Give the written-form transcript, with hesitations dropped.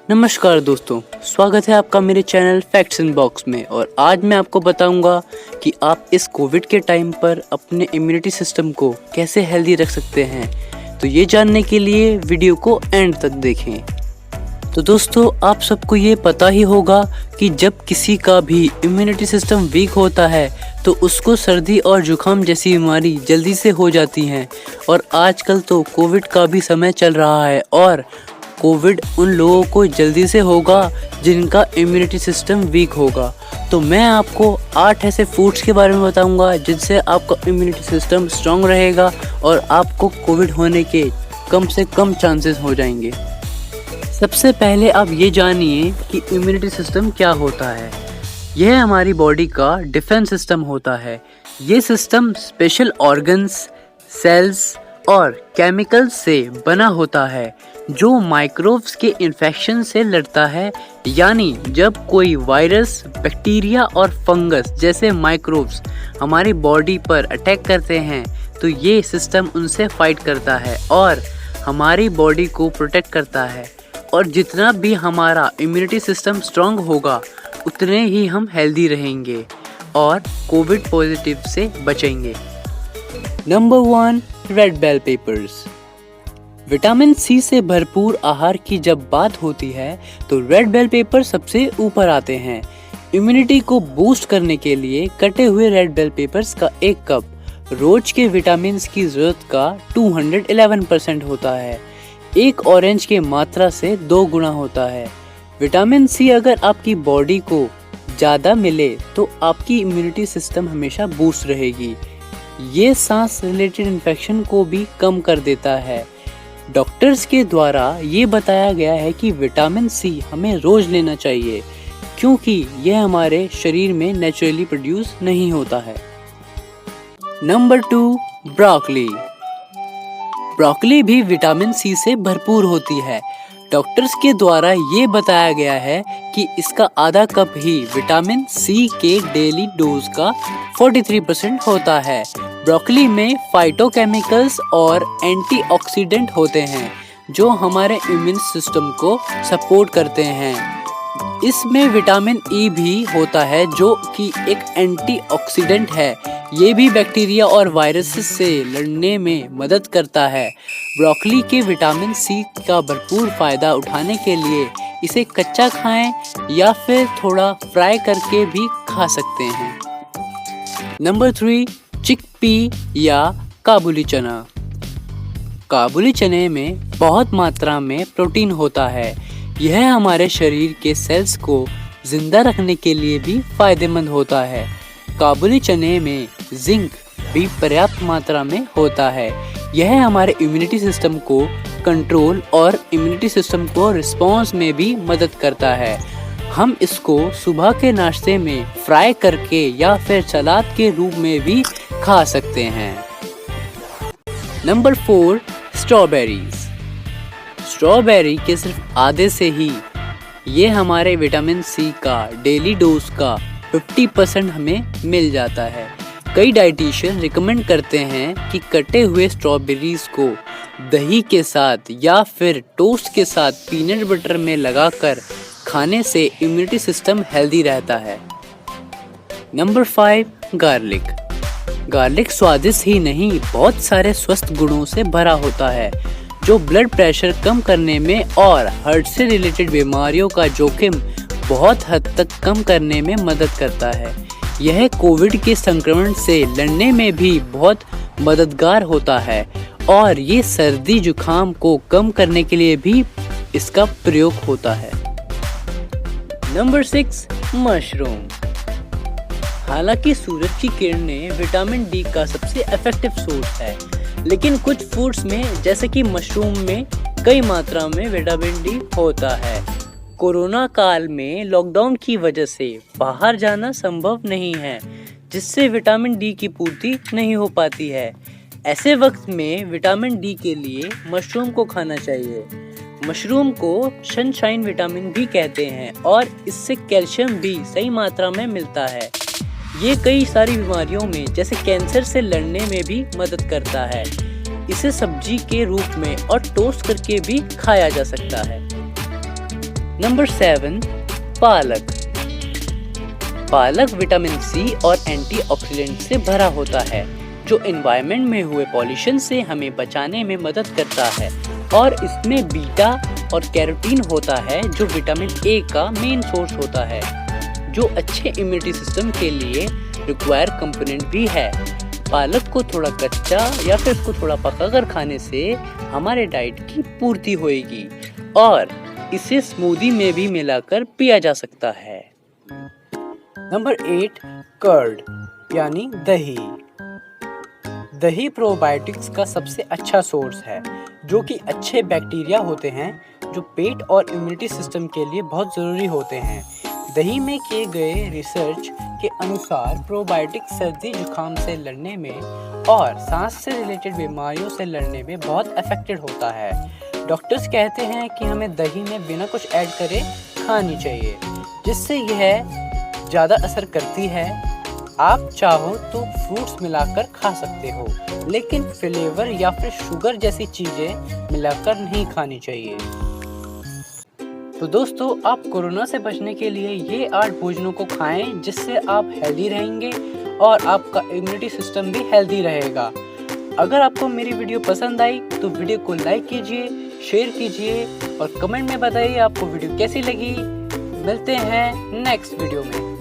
नमस्कार दोस्तों, स्वागत है आपका मेरे चैनल फैक्ट्स इन बॉक्स में। और आज मैं आपको बताऊंगा कि आप इस कोविड के टाइम पर अपने इम्यूनिटी सिस्टम को कैसे हेल्दी रख सकते हैं। तो ये जानने के लिए वीडियो को एंड तक देखें। तो दोस्तों, आप सबको ये पता ही होगा कि जब किसी का भी इम्यूनिटी सिस्टम वीक होता है तो उसको सर्दी और जुकाम जैसी बीमारी जल्दी से हो जाती हैं। और आजकल तो कोविड का भी समय चल रहा है और कोविड उन लोगों को जल्दी से होगा जिनका इम्यूनिटी सिस्टम वीक होगा। तो मैं आपको 8 ऐसे फूड्स के बारे में बताऊंगा जिनसे आपका इम्यूनिटी सिस्टम स्ट्रांग रहेगा और आपको कोविड होने के कम से कम चांसेस हो जाएंगे। सबसे पहले आप ये जानिए कि इम्यूनिटी सिस्टम क्या होता है। यह हमारी बॉडी का डिफेंस सिस्टम होता है। ये सिस्टम स्पेशल ऑर्गन्स, सेल्स और केमिकल्स से बना होता है जो माइक्रोब्स के इन्फेक्शन से लड़ता है। यानी जब कोई वायरस, बैक्टीरिया और फंगस जैसे माइक्रोब्स हमारी बॉडी पर अटैक करते हैं तो ये सिस्टम उनसे फाइट करता है और हमारी बॉडी को प्रोटेक्ट करता है। और जितना भी हमारा इम्यूनिटी सिस्टम स्ट्रांग होगा उतने ही हम हेल्दी रहेंगे और कोविड पॉजिटिव से बचेंगे। Number 1, red bell peppers. Vitamin C से भरपूर आहार की जब बात होती है तो रेड बेल पेपर सबसे ऊपर आते हैं। इम्यूनिटी को बूस्ट करने के लिए कटे हुए रेड बेल पेपर्स का 1 कप रोज के विटामिन की जरूरत का 211% होता है। एक ऑरेंज के मात्रा से 2 गुना होता है। विटामिन सी अगर आपकी बॉडी को ज़्यादा मिले तो आपकी इम्यूनिटी सिस्टम हमेशा बूस्ट रहेगी। ये सांस रिलेटेड इन्फेक्शन को भी कम कर देता है। डॉक्टर्स के द्वारा ये बताया गया है कि विटामिन सी हमें रोज लेना चाहिए क्योंकि यह हमारे शरीर में नेचुरली प्रोड्यूस नहीं होता है। Number 2, broccoli. ब्रोकली भी विटामिन सी से भरपूर होती है। डॉक्टर्स के द्वारा ये बताया गया है कि इसका आधा कप ही विटामिन सी के डेली डोज का 43% होता है। ब्रोकली में फाइटोकेमिकल्स और एंटीऑक्सीडेंट होते हैं जो हमारे इम्यून सिस्टम को सपोर्ट करते हैं। इसमें विटामिन ई भी होता है जो कि एक एंटीऑक्सीडेंट है। ये भी बैक्टीरिया और वायरसेस से लड़ने में मदद करता है। ब्रोकली के विटामिन सी का भरपूर फायदा उठाने के लिए इसे कच्चा खाएं या फिर थोड़ा फ्राई करके भी खा सकते हैं। नंबर 3, चिकपी या काबुली चना। काबुली चने में बहुत मात्रा में प्रोटीन होता है। यह हमारे शरीर के सेल्स को जिंदा रखने के लिए भी फायदेमंद होता है। काबुली चने में जिंक भी पर्याप्त मात्रा में होता है। यह हमारे इम्यूनिटी सिस्टम को कंट्रोल और इम्यूनिटी सिस्टम को रिस्पॉन्स में भी मदद करता है। हम इसको सुबह के नाश्ते में फ्राई करके या फिर सलाद के रूप में भी खा सकते हैं। Number 4, strawberries. स्ट्रॉबेरी के सिर्फ आधे से ही ये हमारे विटामिन सी का डेली डोज का 50% हमें मिल जाता है। कई डाइटिशियन रिकमेंड करते हैं कि कटे हुए स्ट्रॉबेरीज को दही के साथ या फिर टोस्ट के साथ पीनट बटर में लगाकर खाने से इम्यूनिटी सिस्टम हेल्दी रहता है। Number 5, garlic. गार्लिक स्वादिष्ट ही नहीं बहुत सारे स्वस्थ गुणों से भरा होता है जो ब्लड प्रेशर कम करने में और हार्ट से रिलेटेड बीमारियों का जोखिम बहुत हद तक कम करने में मदद करता है। यह कोविड के संक्रमण से लड़ने में भी बहुत मददगार होता है और ये सर्दी जुकाम को कम करने के लिए भी इसका प्रयोग होता है। Number 6, mushroom. हालांकि सूरज की किरणें विटामिन डी का सबसे इफेक्टिव सोर्स है, लेकिन कुछ फूड्स में जैसे कि मशरूम में कई मात्रा में विटामिन डी होता है। कोरोना काल में लॉकडाउन की वजह से बाहर जाना संभव नहीं है, जिससे विटामिन डी की पूर्ति नहीं हो पाती है। ऐसे वक्त में विटामिन डी के लिए मशरूम को खाना चाहिए। मशरूम को सनशाइन विटामिन भी कहते हैं और इससे कैल्शियम भी सही मात्रा में मिलता है। ये कई सारी बीमारियों में जैसे कैंसर से लड़ने में भी मदद करता है। इसे सब्जी के रूप में और टोस्ट करके भी खाया जा सकता है। नंबर 7, पालक। पालक विटामिन सी और एंटीऑक्सीडेंट से भरा होता है, जो एनवायरनमेंट में हुए पॉल्यूशन से हमें बचाने में मदद करता है। और इसमें बीटा और कैरोटीन होता है, जो विटामिन ए का मेन सोर्स होता है, जो अच्छे इम्यूनिटी सिस्टम के लिए रिक्वायर कंपोनेंट भी है। पालक को थोड़ा कच्चा या फिर इसको थोड़ा पकाकर खाने से हमारे डाइट की पूर्ति होएगी और इसे स्मूदी में भी मिलाकर पिया जा सकता है। नंबर 8, कर्ड यानी दही। दही प्रोबायोटिक्स का सबसे अच्छा सोर्स है, जो कि अच्छे बैक्टीरिया होते हैं जो पेट और इम्यूनिटी सिस्टम के लिए बहुत ज़रूरी होते हैं। दही में किए गए रिसर्च के अनुसार प्रोबायोटिक्स सर्दी जुकाम से लड़ने में और सांस से रिलेटेड बीमारियों से लड़ने में बहुत इफेक्टिव होता है। डॉक्टर्स कहते हैं कि हमें दही में बिना कुछ ऐड करे खानी चाहिए, जिससे यह ज़्यादा असर करती है। आप चाहो तो फ्रूट्स मिलाकर खा सकते हो, लेकिन फ्लेवर या फिर शुगर जैसी चीज़ें मिलाकर नहीं खानी चाहिए। तो दोस्तों, आप कोरोना से बचने के लिए ये 8 भोजनों को खाएं, जिससे आप हेल्दी रहेंगे और आपका इम्यूनिटी सिस्टम भी हेल्दी रहेगा। अगर आपको मेरी वीडियो पसंद आई तो वीडियो को लाइक कीजिए, शेयर कीजिए और कमेंट में बताइए आपको वीडियो कैसी लगी। मिलते हैं नेक्स्ट वीडियो में।